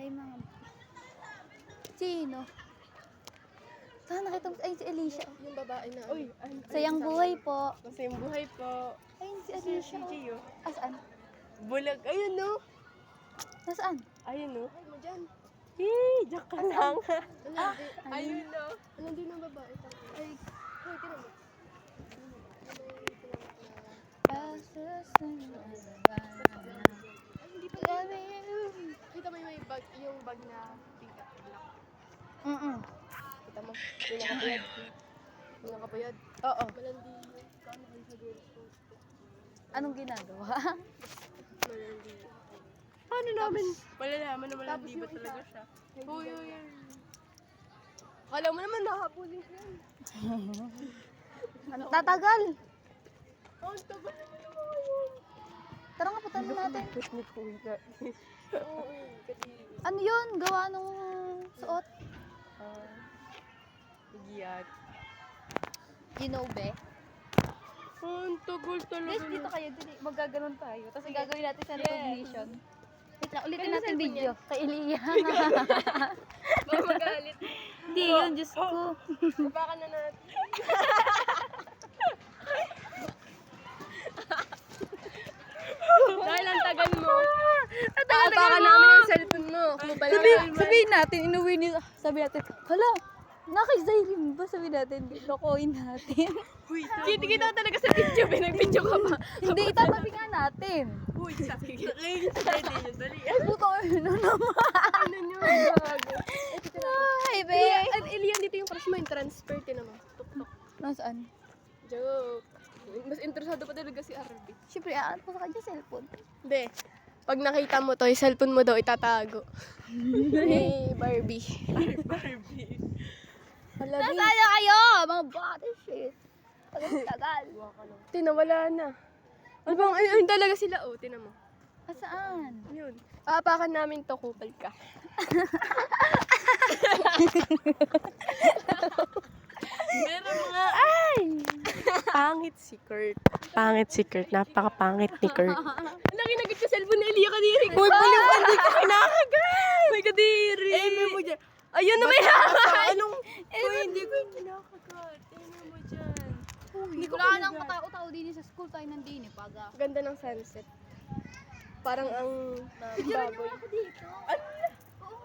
Ay, mga... Sino? Saan nakita mo? Ay, si Alicia. Yung babae na. Uy, Sayang buhay po. masayang buhay po. Ayun, si Si Alicia. Gio. Asaan? Bulag. Ayun, no? Nasaan? Ayun, no? Ay mo dyan. Diyak ka lang. Ayun, Ayun, no? nandun ang babae. Ay, hoy, tira mo. Ay, hindi pa. Kita mo yung bag, yung bag na pink at black. Kita mo, yung nakapuyad. Yung nakapuyad. Oo. Malandi yun. Kano kayo sa girls ko? Anong ginagawa? Malandi. Paano namin? Malalaman naman Tapos hindi ba yung talaga isa. siya? Uy, uy, uy. Kala mo naman nakahabulin ko yan. Tatagal. Oh, ang tagal naman naman yun. Tara nga, punta na natin. Ni Kuya. Oo, kadiri. Ano yun? Gawa nung suot? Giyat. You know, be? Ang tagal talaga. Guys, dito kayo. Dito, magaganon tayo. Tapos gagawin natin sa Yes. recognition. Wait lang, ulitin Kailan natin cellphone video. Kay Elia. Baka magalit. Hindi yun, Diyos ko. Baka na natin. Dahil ang tagal mo. Baka namin ang cellphone mo. Sabihin natin, inuwi niyo. Sabi natin, hala, nakizairin ba? Sabi natin, lokohin natin. Kita talaga sa video. Pinag-video ka pa. Hindi, itatabi nga natin. Uy, sige. Ready nyo, dali. Buto, ano naman? Ano nyo? Bago. Ay, be. Elian, dito yung crush mo. Yung transfer. Tinama. Tuk-tuk. Nasaan? Joke. Mas interesado pa talaga si RB. Siyempre, aan ko sa kanya cellphone. Hindi. Pag nakita mo to, yung cellphone mo daw itatago. Ni Barbie. Barbie. Hala, Nasaan na kayo? Mga body shit. Tagal. tinawala na. Ano bang, ayun talaga sila, oh, tinan mo. Saan? Yun. Aapakan namin to, kupal ka. Meron mga, ay! Pangit si Kurt. Pangit si Kurt. Napakapangit ni Kurt. Laki na sa cellphone ni Elia kadiri. Uy, baliw ka, hindi ka kinakagat! May kadiri. Eme mo dyan. Ayun na may Anong, uy, hindi ko yung kinakagat. Eme mo dyan. Hindi ko wala nang katao-tao din sa school tayo nandini paga. Ganda ng sunset. Parang ang baboy. Ako dito.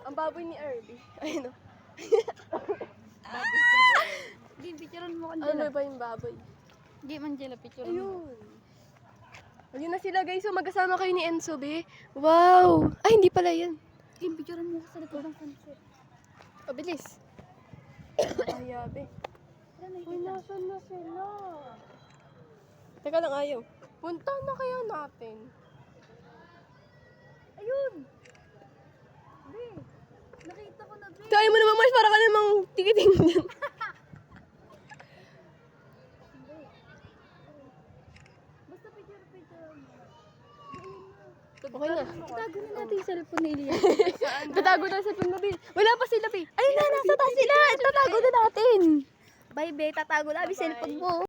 Ang baboy ni RB. Ayun o. Hindi, picturean mo Ano Angela. ba yung baboy? Hindi, Angela, picturean mo. Ayun. Ayun na sila guys. So magkasama kayo ni Enzo, be. Wow. Ay, hindi pala yan. Hindi, picturean mo sa likod ng sunset. Pabilis. Ay, be. Uy, nasan na sila? Teka lang, ayaw. Punta na kaya natin. Ayun! Be, nakita ko na, be. Kaya mo naman, Mars, para ka namang tikiting dyan. Basta picture mo. Okay na. Itago na natin yung cellphone ni Elia. Tatago na sa phone mo, Bill. Wala pa sila, Bill. Ayun na, nasa taas sila. Tatago na natin. Bye, be. Tatago na yung cellphone mo.